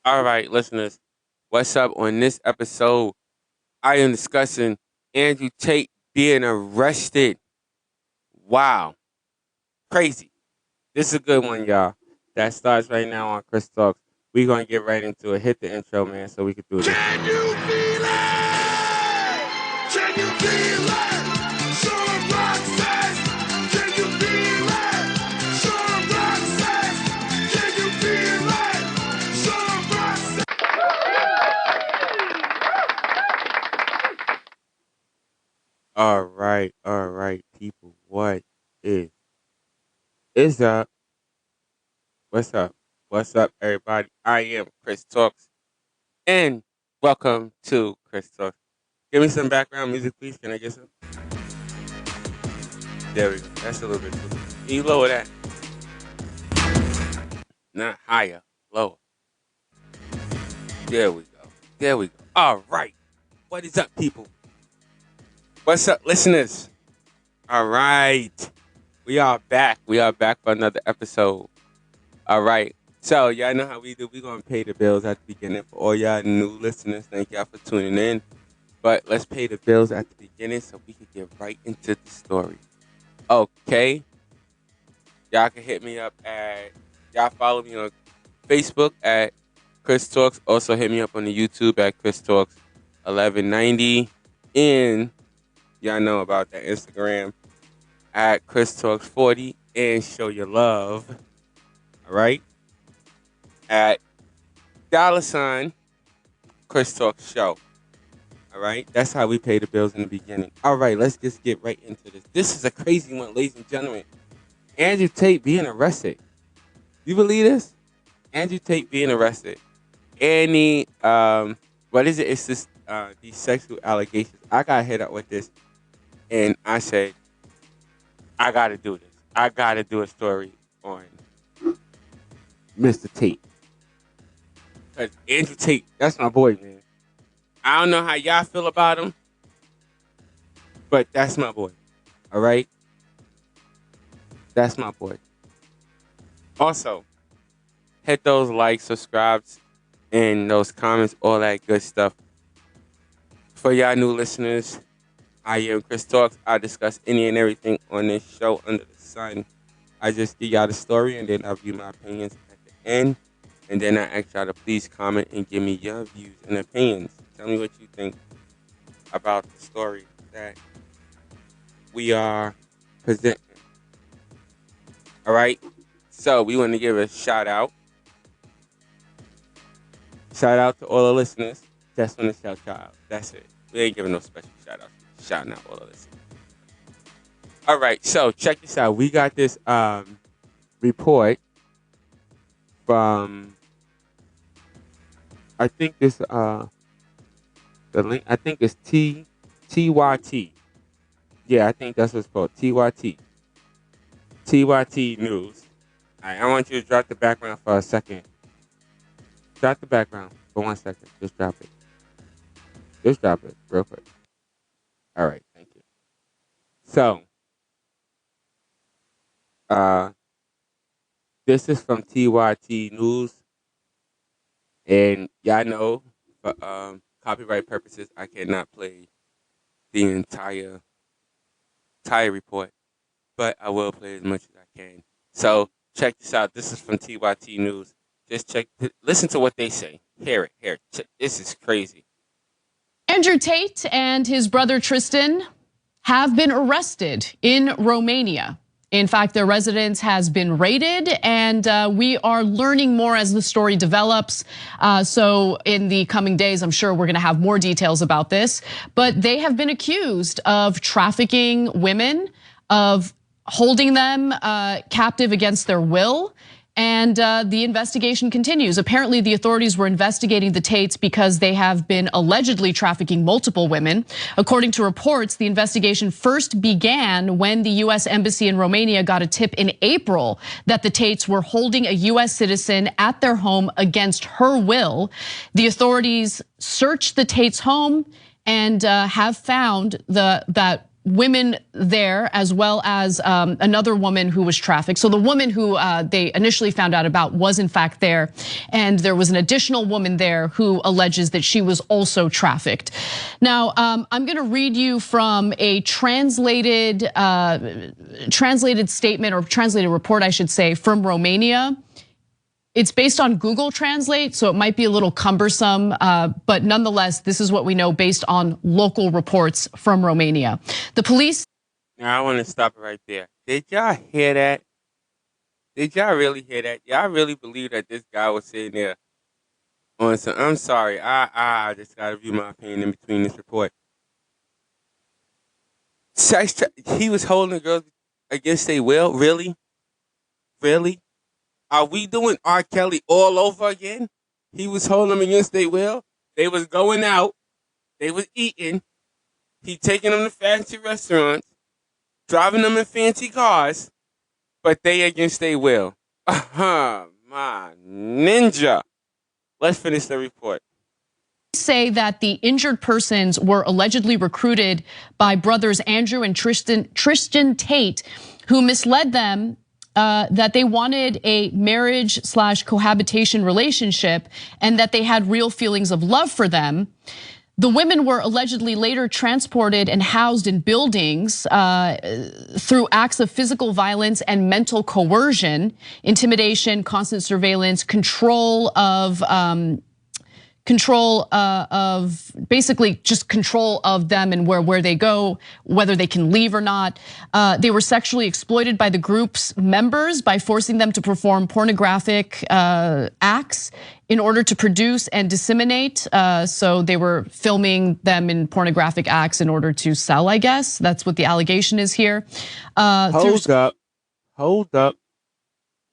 All right, listeners, what's up? On this episode, I am discussing Andew Tate being arrested. Wow, crazy. This is a good one, y'all. That starts right now on Chris Talks. We're going to get right into it. Hit the intro, man, so we can do this. Can you feel it? Can you feel it? Sean Rock says, can you feel it? Sean Rock says, can you feel it? Sean Rock says. All right, people. What is up? What's up? What's up, everybody? I am Chris Talks, and welcome to Chris Talks. Give me some background music, please. Can I get some? There we go. That's a little bit too low. Can you lower that? Not higher, lower. There we go. There we go. All right. What is up, people? What's up, listeners? All right. We are back. We are back for another episode. All right. So, y'all know how we do. We're going to pay the bills at the beginning. For all y'all new listeners, thank y'all for tuning in. But let's pay the bills at the beginning so we can get right into the story. Okay. Y'all can hit me up y'all follow me on Facebook at Chris Talks. Also hit me up on the YouTube at Chris Talks 1190. And y'all know about that Instagram at Chris Talks 40. And show your love. All right. At $ Chris Talks Show. All right. That's how we pay the bills in the beginning. All right. Let's just get right into this. This is a crazy one, ladies and gentlemen. Andew Tate being arrested. You believe this? Andew Tate being arrested. Any what is it? It's just these sexual allegations. I got hit up with this, and I said, I gotta do this. I gotta do a story on Mr. Tate. Cause Andew Tate, that's my boy, man. I don't know how y'all feel about him, but that's my boy. All right? That's my boy. Also, hit those likes, subscribes, and those comments, all that good stuff. For y'all new listeners, I am Chris Talks. I discuss any and everything on this show under the sun. I just give y'all the story, and then I'll give my opinions at the end. And then I ask y'all to please comment and give me your views and opinions. Tell me what you think about the story that we are presenting. All right? So we want to give a shout out. Shout out to all the listeners. Just want to shout y'all out. That's it. We ain't giving no special shout out. Shouting out all the listeners. All right. So check this out. We got this report from, I think this the link. I think it's TYT. Yeah, I think that's what it's called. TYT. TYT News. All right, I want you to drop the background for a second. Drop the background for 1 second. Just drop it. Just drop it real quick. All right, thank you. So, this is from TYT News, and y'all know for copyright purposes, I cannot play the entire report, but I will play as much as I can. So check this out. This is from TYT News. Just listen to what they say. Hear it. This is crazy. Andew Tate and his brother Tristan have been arrested in Romania. In fact, their residence has been raided, and we are learning more as the story develops. So in the coming days, I'm sure we're gonna have more details about this. But they have been accused of trafficking women, of holding them captive against their will. And the investigation continues. Apparently, the authorities were investigating the Tates because they have been allegedly trafficking multiple women. According to reports, the investigation first began when the US Embassy in Romania got a tip in April that the Tates were holding a US citizen at their home against her will. The authorities searched the Tates' home and have found that women there, as well as another woman who was trafficked. So the woman who they initially found out about was in fact there, and there was an additional woman there who alleges that she was also trafficked. Now, I'm going to read you from a translated statement, or translated report, I should say, from Romania. It's based on Google Translate, so it might be a little cumbersome, but nonetheless, this is what we know based on local reports from Romania. The police. Now I want to stop it right there. Did y'all hear that? Did y'all really hear that? Y'all really believe that this guy was sitting there on some? I'm sorry, I just gotta view my opinion in between this report. He was holding girls against their will. Really? Are we doing R. Kelly all over again? He was holding them against their will. They was going out. They was eating. He taking them to fancy restaurants, driving them in fancy cars, but they against their will. My ninja. Let's finish the report. Say that the injured persons were allegedly recruited by brothers Andew and Tristan Tate, who misled them that they wanted a marriage/cohabitation relationship and that they had real feelings of love for them. The women were allegedly later transported and housed in buildings through acts of physical violence and mental coercion, intimidation, constant surveillance, basically just control of them and where they go, whether they can leave or not. They were sexually exploited by the group's members by forcing them to perform pornographic acts in order to produce and disseminate. So they were filming them in pornographic acts in order to sell, I guess. That's what the allegation is here. Hold up.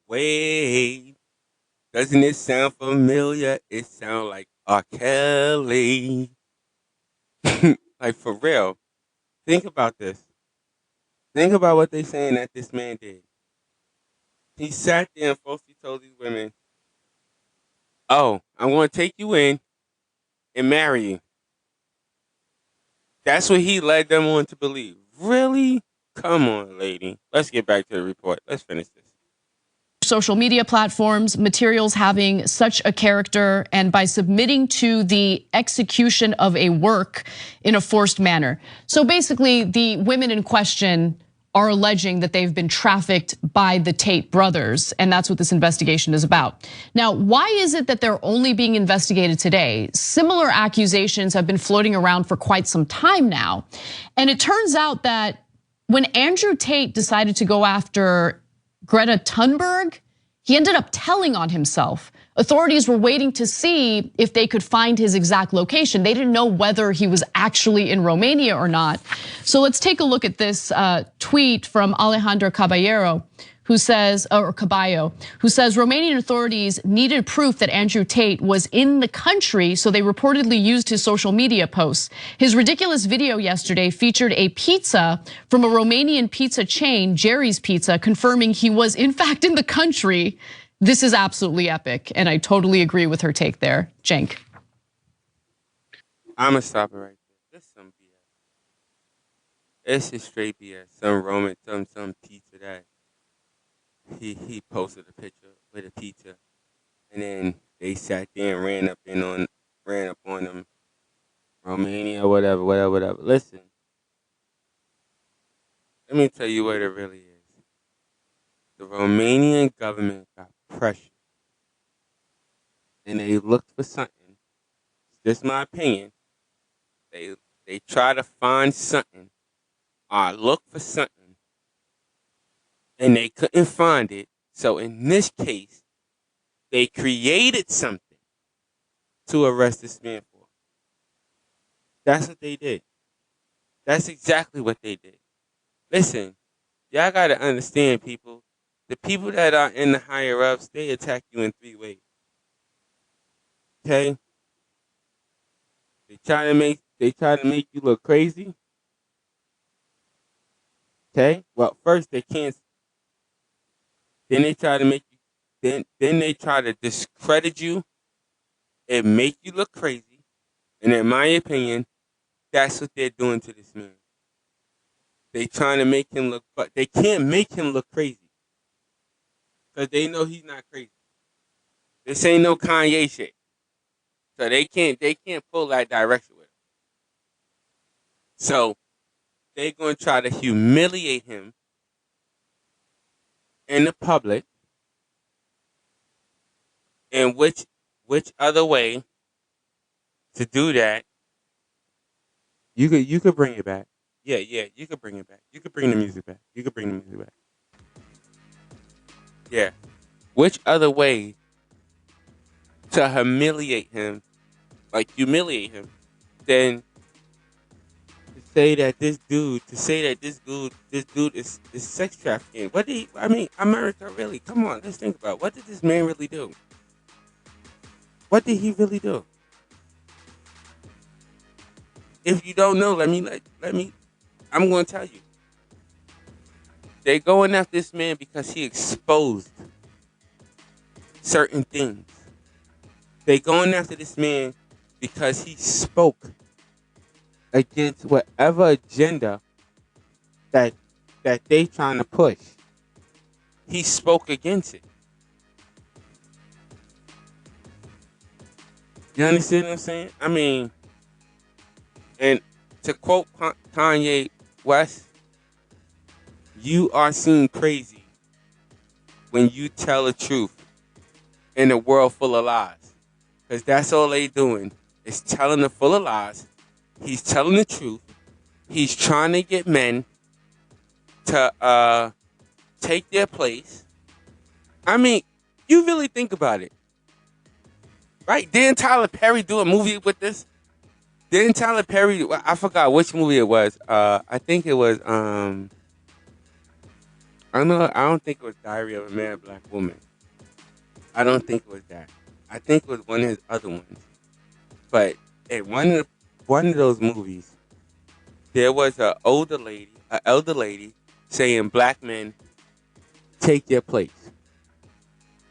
Wait. Doesn't it sound familiar? It sounds like R. Kelly. Like, for real. Think about this. Think about what they're saying that this man did. He sat there and falsely told these women, oh, I'm going to take you in and marry you. That's what he led them on to believe. Really? Come on, lady. Let's get back to the report. Let's finish this. Social media platforms, materials having such a character, and by submitting to the execution of a work in a forced manner. So basically, the women in question are alleging that they've been trafficked by the Tate brothers, and that's what this investigation is about. Now, why is it that they're only being investigated today? Similar accusations have been floating around for quite some time now. And it turns out that when Andew Tate decided to go after Greta Thunberg, he ended up telling on himself. Authorities were waiting to see if they could find his exact location. They didn't know whether he was actually in Romania or not. So let's take a look at this tweet from Alejandro Caballero, who says, Romanian authorities needed proof that Andew Tate was in the country, so they reportedly used his social media posts. His ridiculous video yesterday featured a pizza from a Romanian pizza chain, Jerry's Pizza, confirming he was in fact in the country. This is absolutely epic, and I totally agree with her take there. Cenk. I'm gonna stop it right there. This is some BS. It's just straight BS. Some Roman, some pizza that he posted a picture with a pizza, and then they sat there and ran up on them, Romania, whatever. Listen, let me tell you what it really is. The Romanian government got pressure, and they looked for something. It's just my opinion. They try to find something or look for something, and they couldn't find it. So in this case, they created something to arrest this man for. That's what they did. That's exactly what they did. Listen, y'all got to understand, people. The people that are in the higher ups, they attack you in 3 ways. Okay? They try to make you look crazy. Okay? Well, first they can't. Then they try to make you. Then they try to discredit you and make you look crazy. And in my opinion, that's what they're doing to this man. They trying to make him look, but they can't make him look crazy because they know he's not crazy. This ain't no Kanye shit, so they can't pull that direction with him. So they're gonna try to humiliate him in the public. And which other way to do that? You could bring it back. Yeah, you could bring it back. You could bring the music back. You could bring the music back. Yeah. Which other way to humiliate him, than to say that this dude is sex trafficking. America, really? Come on, let's think about it. What did this man really do? What did he really do? If you don't know, I'm going to tell you. They going after this man because he exposed certain things. They going after this man because he spoke against whatever agenda that they trying to push. He spoke against it. You understand what I'm saying? I mean, and to quote Kanye West, you are seen crazy when you tell the truth in a world full of lies. Because that's all they doing is telling the full of lies. He's telling the truth. He's trying to get men to take their place. I mean, you really think about it. Right? Didn't Tyler Perry do a movie with this? Didn't Tyler Perry, I forgot which movie it was. I think it was, I don't think it was Diary of a Mad Black Woman. I don't think it was that. I think it was one of his other ones. But in one of those movies, there was an elder lady saying, "Black men, take your place.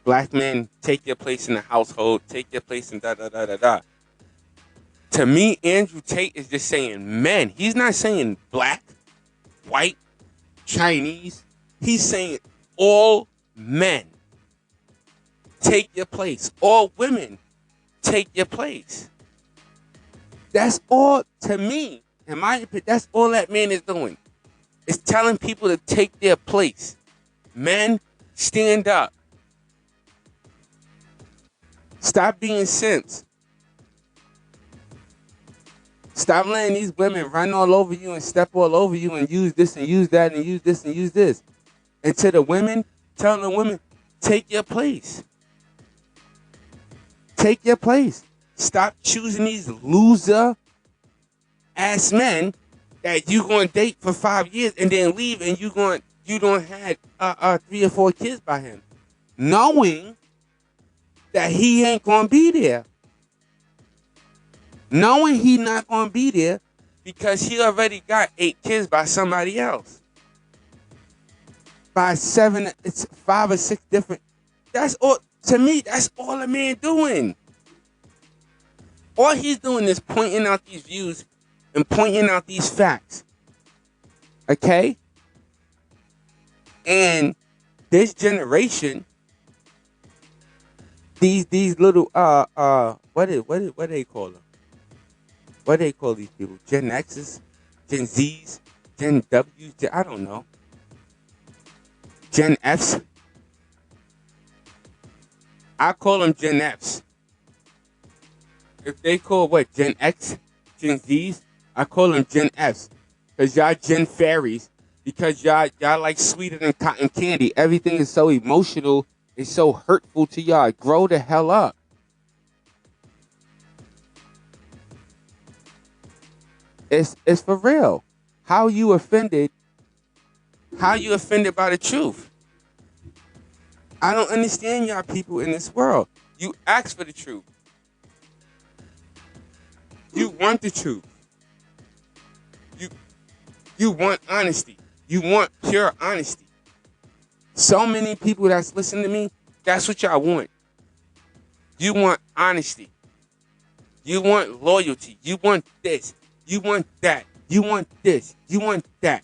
Black men, take your place in the household. Take your place in da da da da da." To me, Andew Tate is just saying men. He's not saying black, white, Chinese. He's saying all men, take your place. All women, take your place. That's all, to me, in my opinion, that's all that man is doing. It's telling people to take their place. Men, stand up. Stop being simps. Stop letting these women run all over you and step all over you and use this and use that and use this and use this. And to the women, tell the women, take your place. Take your place. Stop choosing these loser ass men that you gonna date for 5 years and then leave and you don't have 3 or 4 kids by him, knowing that he ain't gonna be there. Knowing he not gonna be there because he already got 8 kids by somebody else. By 7, it's 5 or 6 different. That's all, to me, that's all a man doing. All he's doing is pointing out these views and pointing out these facts. Okay? And this generation, these little what do they call them? What do they call these people? Gen X's, Gen Z's, Gen W's, I don't know. Gen F's. I call them Gen F's. If they call what, Gen X, Gen Z's, I call them Gen F's. Because y'all Gen fairies. Because y'all like sweeter than cotton candy. Everything is so emotional. It's so hurtful to y'all. Grow the hell up. It's for real. How you offended by the truth? I don't understand y'all people in this world. You ask for the truth. You want the truth. You want honesty. You want pure honesty. So many people that's listening to me, that's what y'all want. You want honesty. You want loyalty. You want this. You want that. You want this. You want that.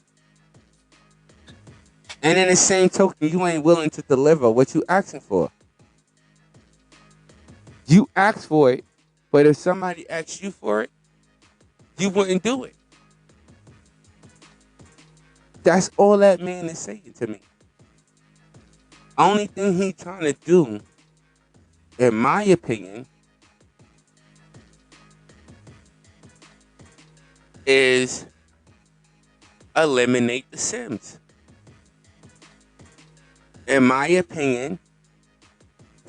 And in the same token, you ain't willing to deliver what you asking for. You asked for it, but if somebody asked you for it, you wouldn't do it. That's all that man is saying to me. Only thing he trying to do, in my opinion, is eliminate the Sims. In my opinion,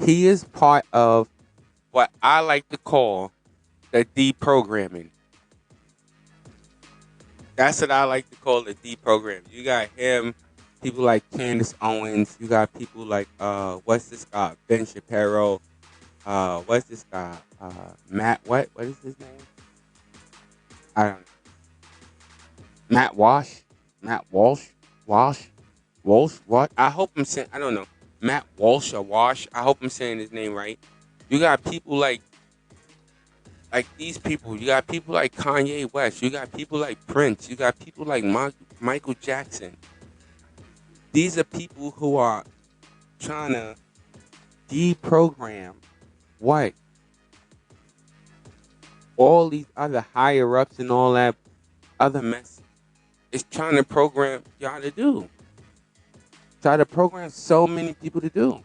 he is part of what I like to call the deprogramming. That's what I like to call the deprogramming. You got him, people like Candace Owens. You got people like what's this guy? Ben Shapiro. What's this guy? Matt. What is his name? I don't know. Matt Walsh. Matt Walsh. Walsh. What? I hope I'm saying. I don't know. Matt Walsh or Wash. I hope I'm saying his name right. You got people like these people. You got people like Kanye West. You got people like Prince. You got people like Michael Jackson. These are people who are trying to deprogram what? All these other higher ups and all that other mess is trying to program y'all to do. Try to program so many people to do.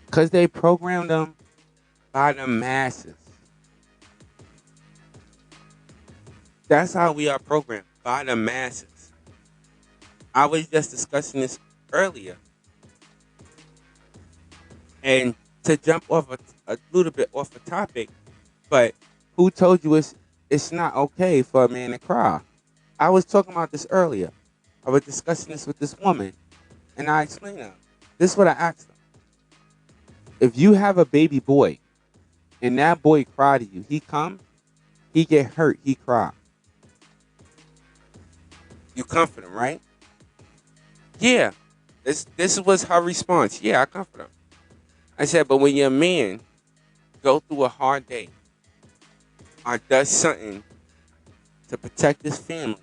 Because they program them by the masses. That's how we are programmed, by the masses. I was just discussing this earlier. And to jump off a little bit off the topic, but who told you it's not okay for a man to cry? I was talking about this earlier. I was discussing this with this woman, and I explained to her. This is what I asked her. If you have a baby boy, and that boy cry to you, he come, he get hurt, he cry. You comfort him, right? Yeah. This was her response. Yeah, I comfort him. I said, but when your man go through a hard day or does something to protect his family,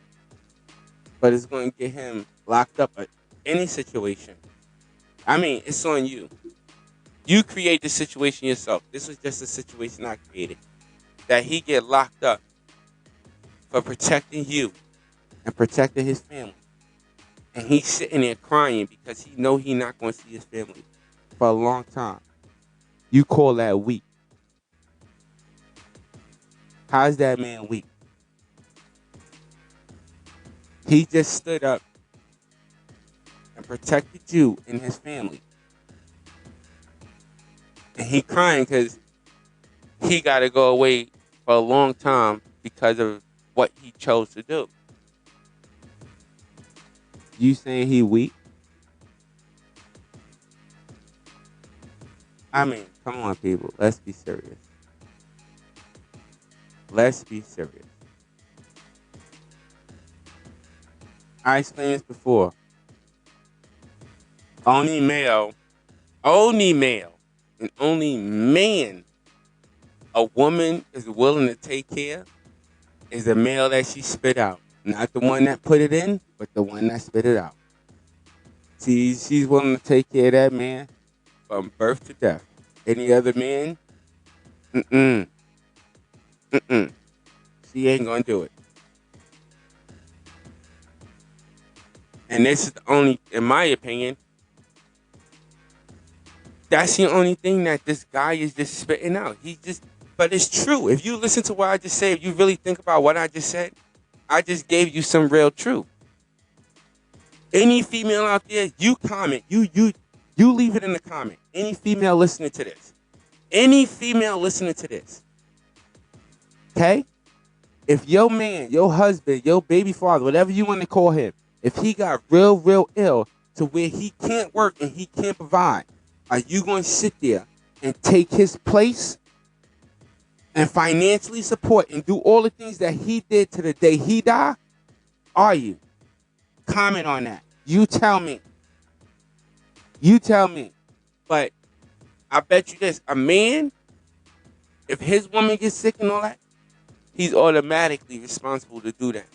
but it's going to get him locked up at any situation, I mean, it's on you. You create the situation yourself. This was just a situation I created. That he get locked up for protecting you and protecting his family. And he's sitting there crying because he know he not going to see his family for a long time. You call that weak. How's that man weak? He just stood up and protected you and his family. And he crying because he got to go away for a long time because of what he chose to do. You saying he weak? I mean, come on, people. Let's be serious. Let's be serious. I explained this before. Only male, and only man a woman is willing to take care is the male that she spit out. Not the one that put it in, but the one that spit it out. See, she's willing to take care of that man from birth to death. Any other man, she ain't gonna do it. And this is the only, in my opinion, that's the only thing that this guy is just spitting out. But it's true. If you listen to what I just said, if you really think about what I just said, I just gave you some real truth. Any female out there, you comment. You leave it in the comment. Any female listening to this. Any female listening to this. Okay? If your man, your husband, your baby father, whatever you want to call him, if he got real ill to where he can't work and he can't provide, are you going to sit there and take his place and financially support and do all the things that he did to the day he died? Are you? Comment on that. You tell me. You tell me. But I bet you this. A man, if his woman gets sick and all that, he's automatically responsible to do that.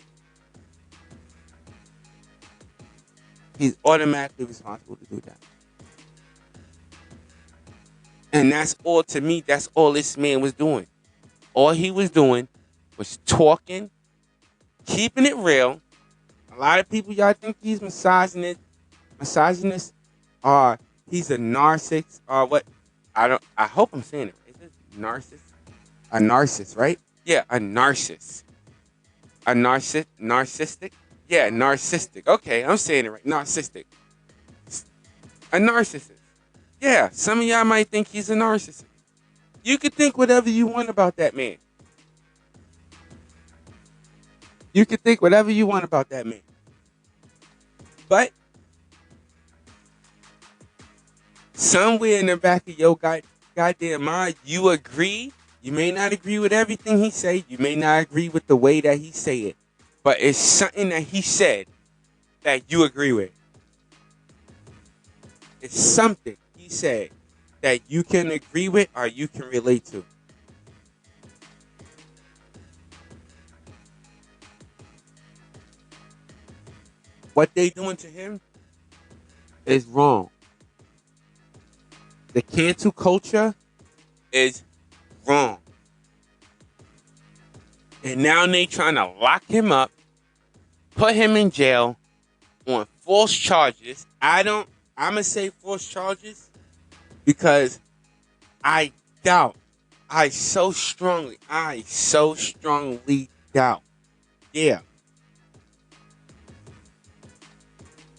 He's automatically responsible to do that. And that's all, to me, that's all this man was doing. All he was doing was talking, keeping it real. A lot of people, y'all think he's misogynist, or he's a narcissist, or what? I hope I'm saying it right. Is it narcissist? A narcissist, right? Yeah, a narcissist. A narcissistic? Yeah, narcissistic. Okay, I'm saying it right. Narcissistic. A narcissist. Yeah, some of y'all might think he's a narcissist. You could think whatever you want about that man. You could think whatever you want about that man. But somewhere in the back of your goddamn mind, you agree. You may not agree with everything he say. You may not agree with the way that he say it. But it's something that he said that you agree with. It's something he said that you can agree with or you can relate to. What they doing to him is wrong. The cancel culture is wrong. And now they trying to lock him up, put him in jail on false charges. I'm going to say false charges because I doubt. I so strongly doubt. Yeah.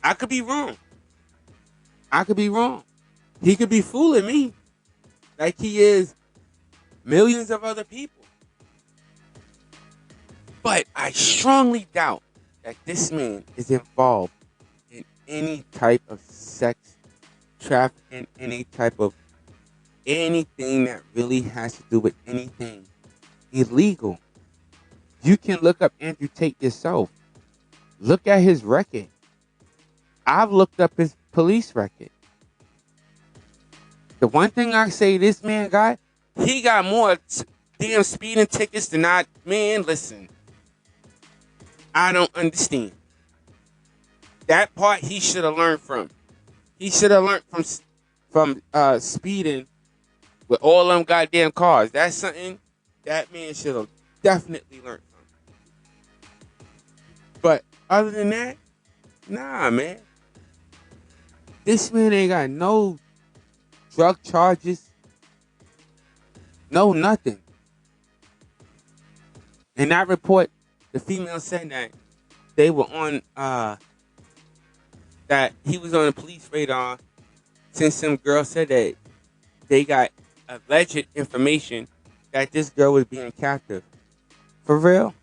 I could be wrong. He could be fooling me like he is millions of other people. But I strongly doubt that this man is involved in any type of sex trafficking, any type of anything that really has to do with anything illegal. You can look up Andew Tate yourself. Look at his record. I've looked up his police record. The one thing I say this man got, he got more damn speeding tickets than I. Man, listen. I don't understand. That part he should have learned from. He should have learned from speeding with all them goddamn cars. That's something that man should have definitely learned from. But other than that, nah, man. This man ain't got no drug charges. No nothing. In that report, the female said that they were on that he was on the police radar since some girl said that they got alleged information that this girl was being captive. For real?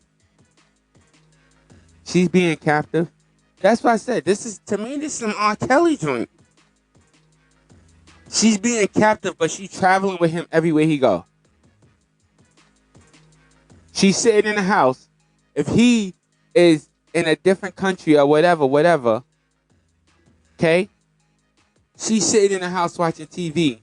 She's being captive. That's why I said this is some R. Kelly joint. She's being captive, but she's traveling with him everywhere he go. She's sitting in the house. If he is in a different country or whatever, okay? She's sitting in the house watching TV.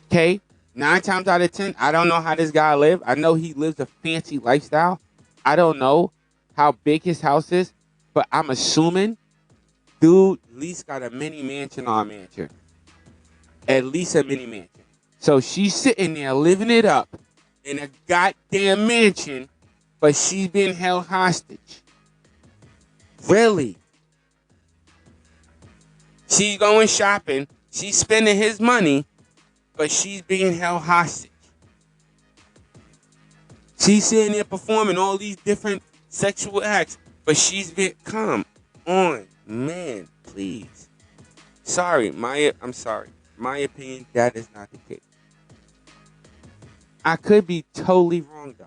Okay? 9 times out of 10, I don't know how this guy live. I know he lives a fancy lifestyle. I don't know how big his house is, but I'm assuming dude at least got a mini mansion or a mansion. At least a mini mansion. So she's sitting there living it up in a goddamn mansion, but she's being held hostage. Really? She's going shopping. She's spending his money, but she's being held hostage. She's sitting there performing all these different sexual acts, but she's been, come on, man, please. I'm sorry. My opinion, that is not the case. I could be totally wrong, though.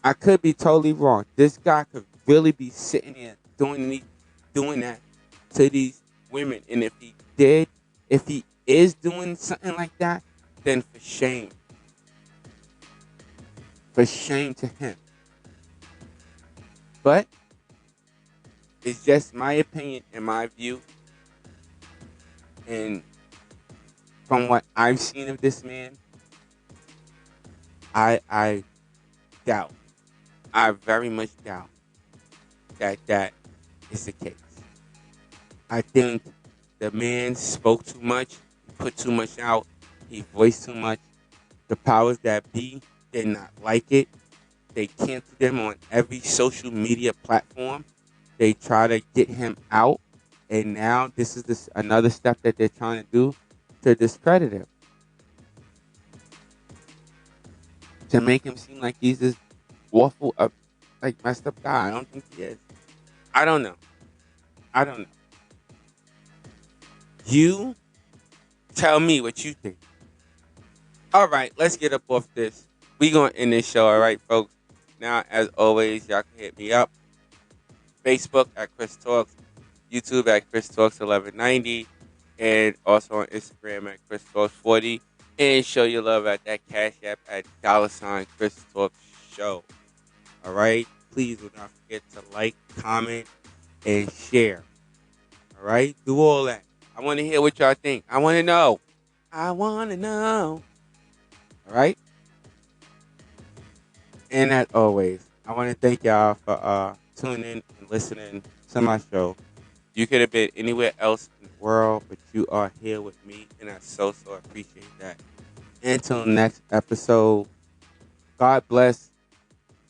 I could be totally wrong. This guy could really be sitting there doing that to these women. And if he is doing something like that, then for shame. For shame to him. But it's just my opinion and my view. And from what I've seen of this man, I doubt. I very much doubt that is the case. I think the man spoke too much, he put too much out, he voiced too much. The powers that be did not like it. They canceled him on every social media platform. They try to get him out, and now this is another step that they're trying to do to discredit him, to make him seem like he's this awful, like messed up guy. I don't think he is. I don't know. I don't know. You tell me what you think. All right, let's get up off this. We gonna end this show, all right, folks. Now, as always, y'all can hit me up. Facebook at Chris Talks, YouTube at Chris Talks 1190, and also on Instagram at Chris Talks 40. And show your love at that Cash App at $ Chris Talks Show. All right, please do not forget to like, comment, and share. All right, do all that. I want to hear what y'all think. I want to know. I want to know. All right. And as always, I want to thank y'all for tuning in and listening to my show. You could have been anywhere else in the world, but you are here with me, and I so appreciate that. Until next episode, God bless,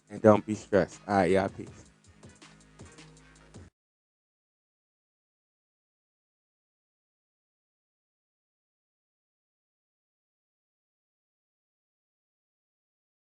and don't be stressed. All right, y'all, peace.